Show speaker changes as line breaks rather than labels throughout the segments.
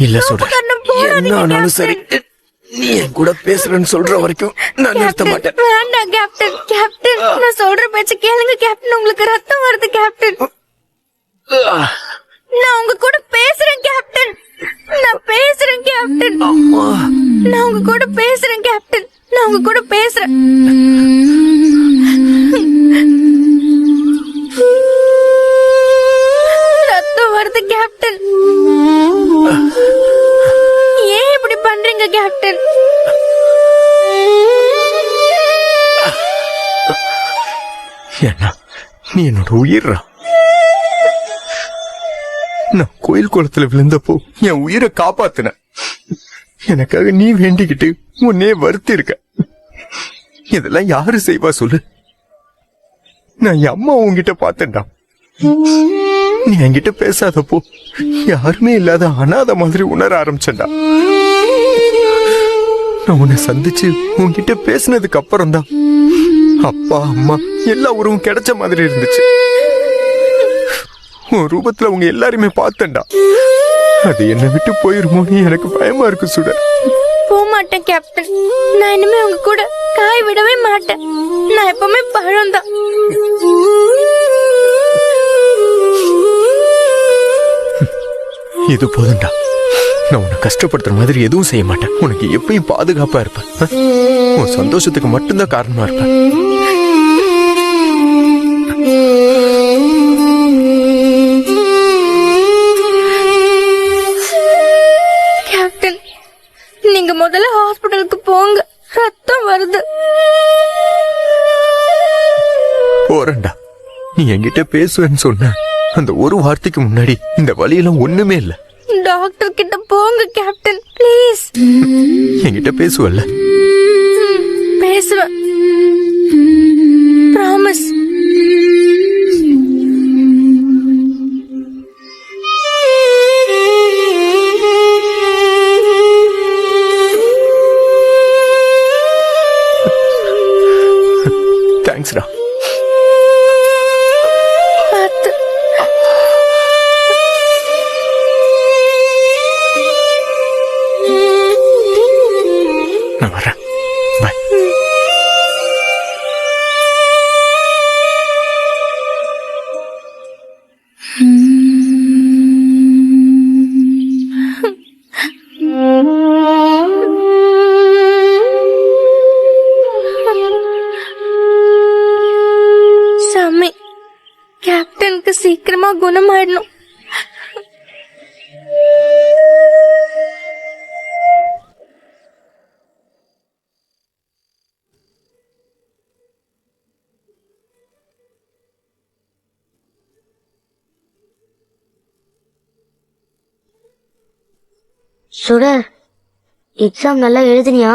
இல்ல என்ன ஆனாலும் சரி, நீ என் கூட பேசுறேன்னு சொல்ற வரைக்கும் நான் நிறுத்த மாட்டேன்.
வேண்டாம் கேப்டன். கேப்டன், நான் சொல்ற பேச்சு கேளுங்க கேப்டன். உங்களுக்கு ரத்தம் வருது கேப்டன். நான் உங்க கூட பேசுறேன் கேப்டன். நான் பேசுறேன் கேப்டன். நான் உங்க கூட பேசுறேன் கேப்டன். நான் உங்க கூட பேசுறேன். ரத்தம் வருது கேப்டன். ஏன் இப்படி பண்றீங்க கேப்டன்?
ஏன்னா நீ என்னோட உயிர்ரா. நான் கோயில் குளத்துல விழுந்தப்போ என் உயிரை காப்பாத்தின. எனக்காக நீ வேண்டிக்கிட்டு உன்னே வருத்தி இருக்க. இதெல்லாம் யாரு செய்வா சொல்லு? நான் என் அம்மா உன்கிட்ட பார்த்தேன்டா. நீ என்கிட்ட பேசாதப்போ யாருமே இல்லாத அனாதை மாதிரி உணர ஆரம்பிச்சேன்டா. நான் உன்னை சந்திச்சு உன்கிட்ட பேசினதுக்கு அப்புறம் தான் அப்பா அம்மா எல்லா உறவும் கிடைச்ச மாதிரி இருந்துச்சு. உன் ரூபத்துல உங்க எல்லாருமே பார்த்தேன்டா. அது என்னை விட்டு போயிருமோன்னு எனக்கு பயமா இருக்கு சுடர்.
போக மாட்டேன் கேப்டன். நான் இனிமே உங்க கூட காய் விடவே மாட்டேன். நான் எப்பவுமே பழம் தான்.
இது போதும்டா. நான் உன்னை கஷ்டப்படுத்துற மாதிரி எதுவும் செய்ய மாட்டேன். உனக்கு எப்பயும் பாதுகாப்பா இருப்பேன். உன் சந்தோஷத்துக்கு மட்டும்தான் காரணமா இருப்பேன்.
கேப்டன், நீங்க முதல்ல ஹாஸ்பிடலுக்கு போங்க. ரத்தம் வருது.
போறேன்டா. நீ என்கிட்ட பேசுவேன்னு சொன்ன அந்த ஒரு வார்த்தைக்கு முன்னாடி இந்த வழியெல்லாம் ஒண்ணுமே இல்ல.
டாக்டர் கிட்ட போங்க கேப்டன், ப்ளீஸ்.
என்கிட்ட பேசுவல்ல?
பேசுவேன், ப்ராமிஸ்.
தேங்க்ஸ்டா. நான் வரேன். பாய்.
சாமி, கேப்டனுக்கு சீக்கிரமா குணமாயிடணும்.
சுடர், எக்ஸாம் நல்லா எழுதுனியா?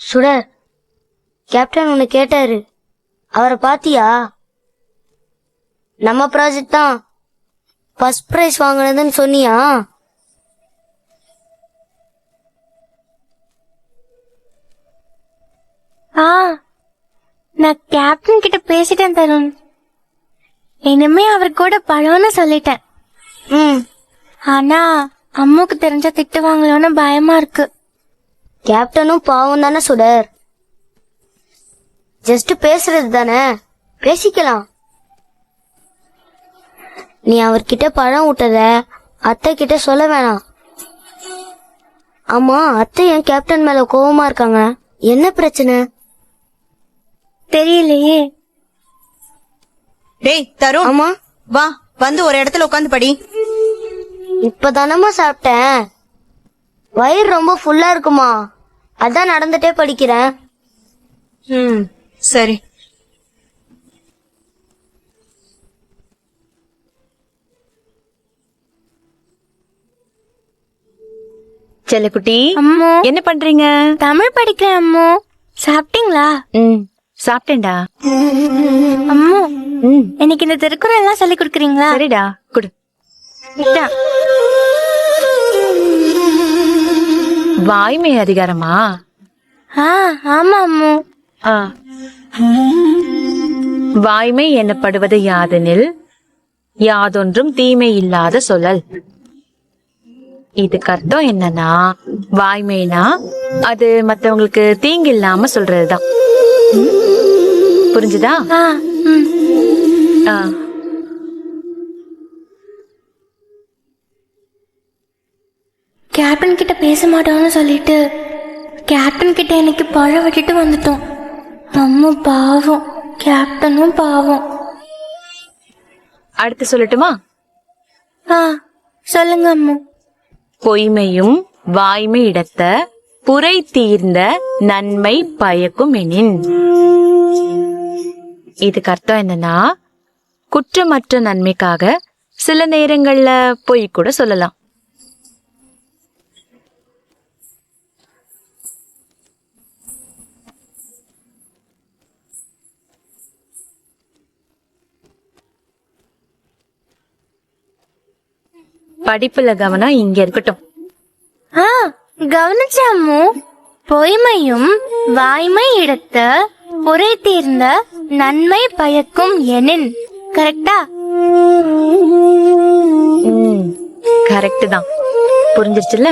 சுடர், கேப்டன் உன்னை கேட்டாரு, அவரை பாத்தியா? நம்ம ப்ராஜெக்ட் தான் ஃபர்ஸ்ட் பிரைஸ் வாங்கினதுன்னு சொன்னியா?
நான் கேப்டன் கிட்ட பேசிட்டேன் தருண். இனிமே அவர் கூட பழம்னு சொல்லிட்டேன். ஆனா அம்முக்கு தெரிஞ்சா திட்டுவாங்களோன்னு பயமா இருக்கு.
கேப்டனும் பாவம் தானே சுடர். ஜஸ்ட் பேசுறது தானே, பேசிக்கலாம். நீ அவர்கிட்ட பழம் விட்டத அத்தை கிட்ட சொல்ல வேணாம். ஆமா, அத்தை ஏன் கேப்டன் மேல கோவமா இருக்காங்க? என்ன பிரச்சனை?
தெரியலையே.
டேய் தருண்,
ஆமா
வா வந்து ஒரு இடத்துல உட்காந்து படி.
இப்பதானம்மா சாப்பிட்டேன். வயிறு ரொம்ப ஃபுல்லா இருக்குமா, அதான் நடந்துட்டே படிக்கிறேன்.
சரி.
செல்லக்குட்டி,
அம்மு
என்ன பண்றீங்க?
தமிழ் படிக்கிறேன் அம்மு. சாப்பிட்டீங்களா?
சாப்பிட்டேன்டா.
அம்மு
ம்,
எனக்கு இந்த திருக்குறள் எல்லாம் சொல்லி கொடுக்குறீங்களா?
சரிடா, குடு.
இதான்.
வாய்மை அதிகாரமா?
ஆமா அம்மு.
ஆ. வாய்மை எனப்படுவது யாதெனில் யாதொன்றும் தீமை இல்லாத சொல்லல். இதுக்கு அர்த்தம் என்னன்னா, வாய்மைனா அது மத்தவங்களுக்கு தீங்கு இல்லாம சொல்றதுதான். புரிஞ்சுதா?
ம்.
ஆ.
கேப்டன் கிட்ட பேச மாட்டோம்னு சொல்லிட்டு கேப்டன் கிட்ட எனக்கு பழம் விட்டுட்டு வந்துட்டோம். அம்மு பாவம், கேப்டனும் பாவம்.
அடுத்து சொல்லட்டுமா?
சொல்லுங்க அம்மு.
பொய்மையும் வாய்மை இடத்த புரை தீர்ந்த நன்மை பயக்கும் எனின். இதுக்கு அர்த்தம் என்னன்னா, குற்றமற்ற நன்மைக்காக சில நேரங்கள்ல பொய் கூட சொல்லலாம். படிப்புல கவனம் இங்க இருக்கட்டும்.
கவனிச்ச அம்மு. பொய்மையும் வாய்மை இடத்த புரை தீர்ந்த நன்மை பயக்கும் எனின். கரெக்டா?
கரெக்ட் தான். புரிஞ்சிருச்சுல்ல?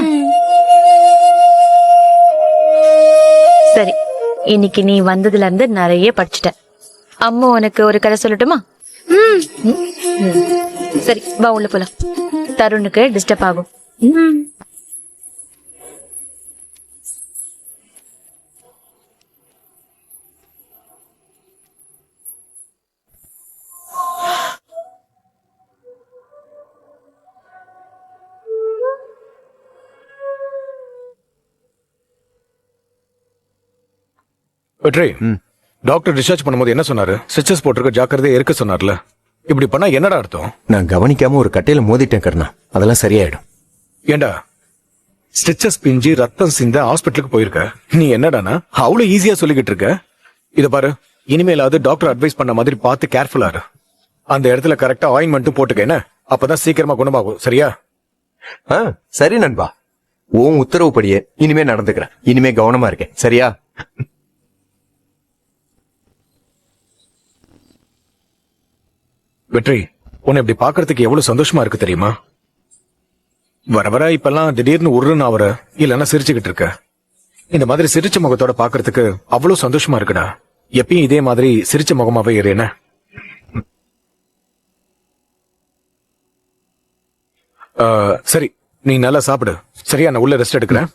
சரி, இன்னைக்கு நீ வந்ததுல இருந்து நிறைய படிச்சுட்ட. அம்மா உனக்கு ஒரு கதை சொல்லட்டுமா? சரி, வா உள்ள போலாம். தருணுக்கு டிஸ்டர்ப் ஆகும்.
வெற்றி, டாக்டர் டிஸ்சார்ஜ் பண்ணும்போது என்ன சொன்னாரு? ஸ்டிச்சஸ் போட்டிருக்க ஜாக்கிரதையா இருக்க சொன்னார்ல. இப்படி பண்ணா என்னடா அர்த்தம்?
நான் கவனிக்காம ஒரு கட்டையில மோதிட்டேன் கருணா, அதெல்லாம் சரியாயிடும்.
ஏண்டா ஸ்டிச்சஸ் பிஞ்சு ரத்தம் சிந்த ஹாஸ்பிட்டலுக்கு போயிருக்க, நீ என்னடானா அவ்வளவு ஈஸியா சொல்லிக்கிட்டு இருக்க? இத பாரு, இனிமேலாவது டாக்டர் அட்வைஸ் பண்ண மாதிரி பார்த்து கேர்ஃபுல்லா இரு. அந்த இடத்துல கரெக்டா ஆயின்மெண்ட்டும் போட்டுக்க, என்ன? அப்பதான் சீக்கிரமா குணமாகும். சரியா?
சரி நண்பா, உன் உத்தரவுப்படியே இனிமே நடந்துக்கிறேன். இனிமே கவனமா இருக்கேன். சரியா?
வெற்றி, உன்னை இப்படி பாக்குறதுக்கு எவ்வளவு சந்தோஷமா இருக்கு தெரியுமா? வர வர இப்பெல்லாம் திடீர்னு உருன்னு ஆவற, இல்லன்னா சிரிச்சுக்கிட்டு இருக்க. இந்த மாதிரி சிரிச்ச முகத்தோட பாக்குறதுக்கு அவ்வளவு சந்தோஷமா இருக்குடா. எப்பயும் இதே மாதிரி சிரிச்ச முகமாவே இரு. என்ன? சரி, நீ நல்லா சாப்பிடு. சரியா? நான் உள்ள ரெஸ்ட் எடுக்கிறேன்.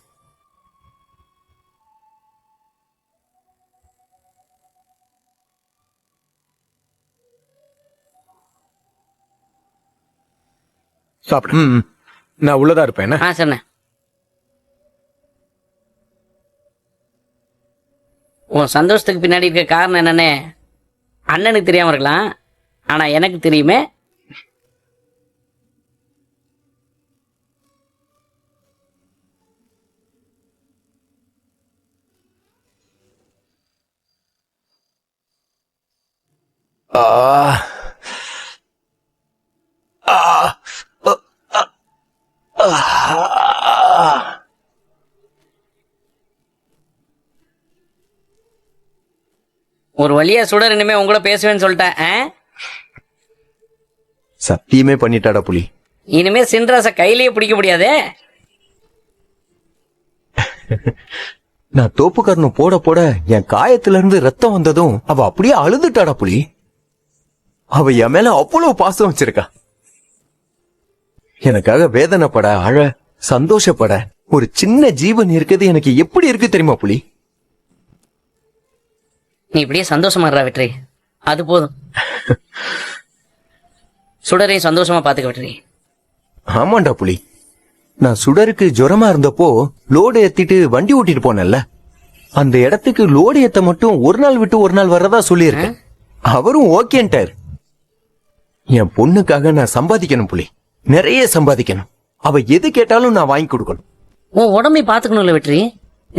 சாப்பிடு. நான் உள்ளதா இருப்பேன். என்ன?
சொன்னேன். உன் சந்தோஷத்துக்கு பின்னாடி இருக்க காரணம் என்னன்னு அண்ணனுக்கு தெரியாம இருக்கலாம், ஆனா எனக்கு தெரியுமே. ஒரு வழியா சுடர் இனிமே உங்களோட பேசுவேன்னு சொல்லிட்டேன்.
சத்தியமே பண்ணிட்டாடா புலி.
இனிமே சின்ராச கையிலேயே பிடிக்க முடியாதே.
நான் தோப்புக்காரனும் போட போட என் காயத்துல இருந்து ரத்தம் வந்ததும் அவ அப்படியே அழுதுட்டாடா புலி. அவ என் மேல அவ்வளவு பாசம் வச்சிருக்கா. எனக்காக வேதனைப்பட, அழ, சந்தோஷப்பட ஒரு சின்ன ஜீவன் இருக்குது எனக்கு எப்படி இருக்கு தெரியுமா புலி?
நீ இப்படியே சந்தோஷமா இருடா வெற்றி, அது போதும். சுடரையும் சந்தோஷமா பாத்துக்க வெற்றி.
ஆமாண்டா புலி, நான் சுடருக்கு ஜுரமா இருந்தப்போ லோடு ஏத்திட்டு வண்டி ஓட்டிட்டு போனேன்ல, அந்த இடத்துக்கு லோடு ஏத்த மட்டும் ஒரு நாள் விட்டு ஒரு நாள் வர்றதா சொல்லியிருக்கேன். அவரும் ஓகேன்ட்டார். என் பொண்ணுக்காக நான் சம்பாதிக்கணும் புலி, நிறைய சம்பாதிக்கணும். அவ எது கேட்டாலும் நான் வாங்கி கொடுக்கணும்.
உன் உடம்பை பாத்துக்கணும்ல வெற்றி.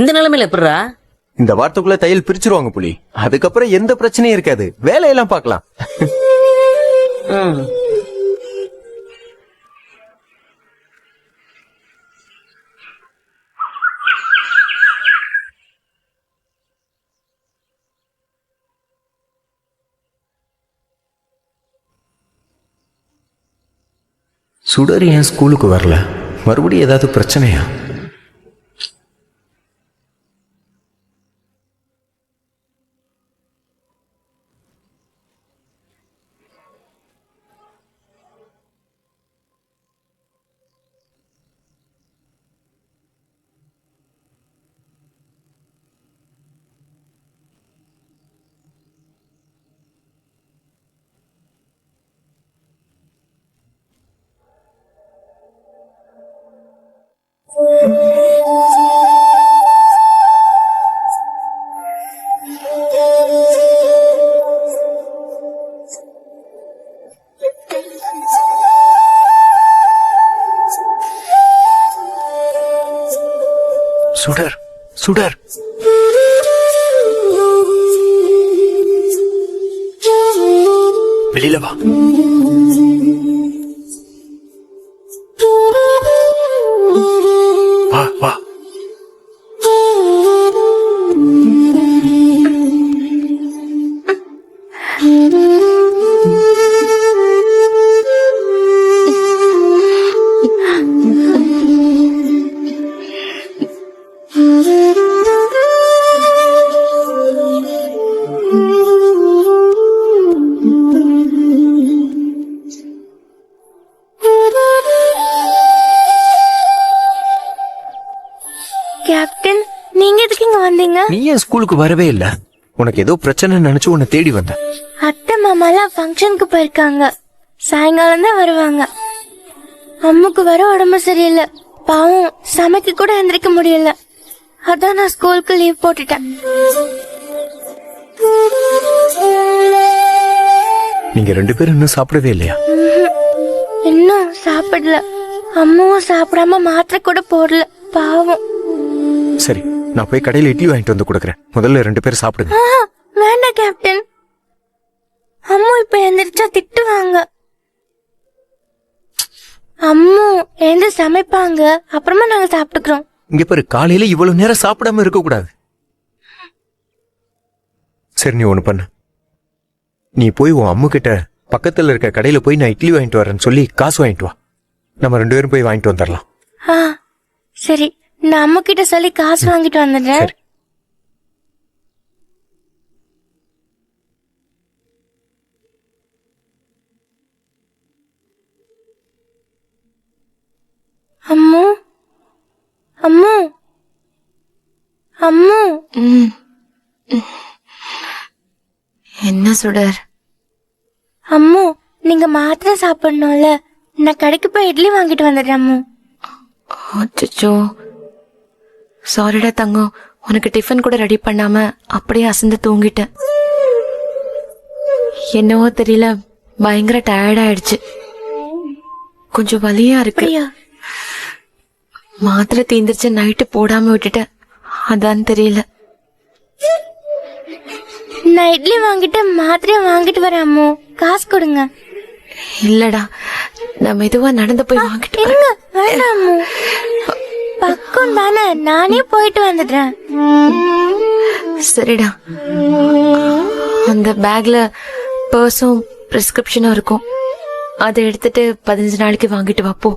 இந்த நிலைமையில எப்படிரா?
இந்த வாரத்துக்குள்ள தையல் பிரிச்சிருவாங்க புலி, அதுக்கப்புறம் எந்த பிரச்சனையும் இருக்காது, வேலையெல்லாம் பார்க்கலாம்.
ம்.
சுடர் ஏன் ஸ்கூலுக்கு வரல? மறுபடியும் ஏதாவது பிரச்சனையா? சுடர், சுடர், வெளியில வா. வா வா.
கேப்டன், நீங்க எதுக்கு இங்க வந்தீங்க?
நீ ஏன் ஸ்கூலுக்கு வரவே இல்ல? உனக்கு ஏதோ பிரச்சனை நினைச்சு உன்னை தேடி வந்தேன்.
அத்தை மாமாலாம் ஃபங்க்ஷனுக்கு போயிருக்காங்க, சாயங்காலம் தான் வருவாங்க. அம்முக்கு வர உடம்பு சரியில்லை, பாவம் சமைக்க கூட எந்திரிக்க முடியல. அதான் நான் ஸ்கூலுக்கு லீவ் போட்டுட்டேன்.
நீங்க 2 பேரும் இன்னும் சாப்பிடவே இல்லையா?
இன்னும் சாப்பிடல. அம்மாவும் சாப்பிடாம மாத்திரை கூட போடல, பாவம்.
சரி, நான் போய் கடையில இட்லி வாங்கிட்டு வந்து கொடுக்கறேன். முதல்ல 2 பேரும் சாப்பிடுங்க.
வேண்டாம் கேப்டன், அம்மு இப்ப எந்திரிச்சா திட்டுவாங்க. அம்மு எழுந்து சமைப்பாங்க, அப்புறமா நாங்க சாப்பிட்டுக்கிறோம்.
இங்க பாரு, காலையில இவ்வளவு நேரம் சாப்பிடாம இருக்க கூடாது. சரி, நீ ஒண்ணு பண்ணு. நீ போய் உன் அம்மு கிட்ட பக்கத்துல இருக்க கடையில போய் நான் இட்லி வாங்கிட்டு வரேன்னு சொல்லி காசு வாங்கிட்டு வா. நம்ம 2 பேரும் போய் வாங்கிட்டு வந்துடலாம்.
சரி, நான் அம்மு கிட்ட சொல்லி காசு வாங்கிட்டு வந்துடுறேன்.
சரி.
அம்மு, அம்மு, அம்மு.
என்ன சுடர்?
அம்மு, நீங்க மாத்திரை சாப்பிடணும்ல, நான் கடைக்கு போய் இட்லி வாங்கிட்டு வந்துடுறேன். அம்மு.
அச்சோ, சாரிடா தங்கம், உனக்கு டிஃபன் கூட ரெடி பண்ணாம அப்படியே அசந்து தூங்கிட்டேன். என்னவோ தெரியல, பயங்கர டயர்ட் ஆயிடுச்சு. கொஞ்சம் வலியா இருக்கு.
அப்படியா?
மாத்திரை தீந்துருச்சு, நைட்டு போடாம விட்டுட்டேன், அதான் தெரியல.
நான் இட்லி வாங்கிட்டு மாத்திரையை வாங்கிட்டு வரேன். அம்மு, காசு கொடுங்க.
இல்லடா, நான் மெதுவா நடந்து போய் வாங்கிட்டு வரேன்.
இருங்க, வேண்டாம் அம்மு, பக்கம் தானே, நானே போயிட்டு வந்துடுறேன்.
சரிடா, அந்த பேக்ல பர்ஸும் பிரிஸ்கிரிப்ஷனும் இருக்கும், அதை எடுத்துட்டு 15 நாளைக்கு வாங்கிட்டு வா போ.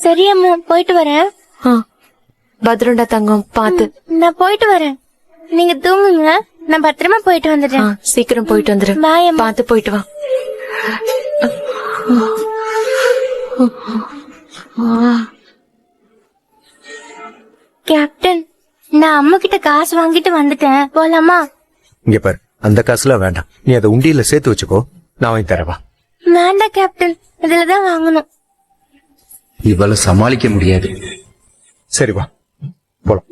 சரி அம்மு, போயிட்டு வரேன்.
பத்ரண்டா தங்கம், பாத்து.
நான் போயிட்டு வரேன், நீங்க தூங்குங்க, நான் பத்திரமா போயிட்டு வந்துடுறேன்.
சீக்கிரம் போயிட்டு வந்துரு.
பாய் அம்மா.
பாத்து போயிட்டு வா.
காசு வாங்கிட்டு வந்துட்டேன். போலாமா?
இங்க பாரு, அந்த காசுலாம் வேண்டாம். நீ அதை உண்டியில சேர்த்து வச்சுக்கோ, நான் வாங்கி தரவா.
வேண்டாம் கேப்டன், இதுலதான் வாங்கணும்.
இவளை சமாளிக்க முடியாது.
சரி வா போலாம்.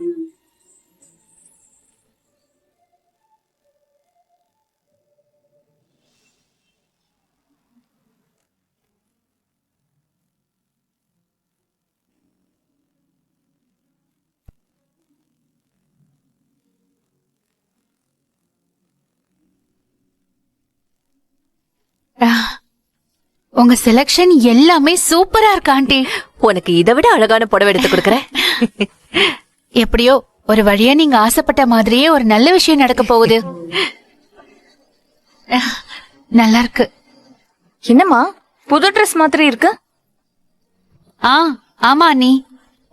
உங்க செலக்ஷன் எல்லாமே சூப்பரா இருக்கு ஆண்டி.
உனக்கு இதை விட அழகான புடவை எடுத்து கொடுக்கறேன்.
எப்படியோ ஒரு வழியா நீங்க ஆசைப்பட்ட மாதிரியே ஒரு நல்ல விஷயம் நடக்க போகுது. நல்லா இருக்கு.
என்னம்மா புது ட்ரெஸ் மாதிரி இருக்கு?
ஆமா அண்ணி,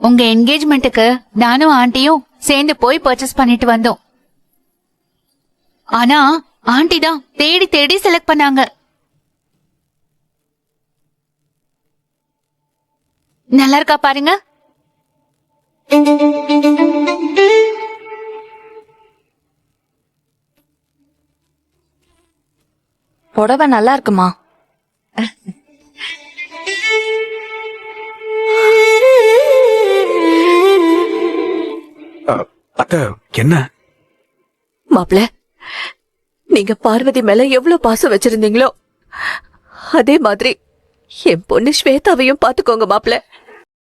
உங்க என்கேஜ்மெண்ட்டுக்கு நானும் ஆண்டியும் சேர்ந்து போய் பர்ச்சேஸ் பண்ணிட்டு வந்தோம். ஆனா ஆண்டி தான் தேடி தேடி செலக்ட் பண்ணாங்க. நல்லா இருக்கா பாருங்க.
புடவை நல்லா இருக்குமா?
அத்தை என்ன?
மாப்ள, நீங்க பார்வதி மேல எவ்வளவு பாசம் வச்சிருந்தீங்களோ அதே மாதிரி என் பொண்ணு ஸ்வேதாவையும் பாத்துக்கோங்க மாப்ள.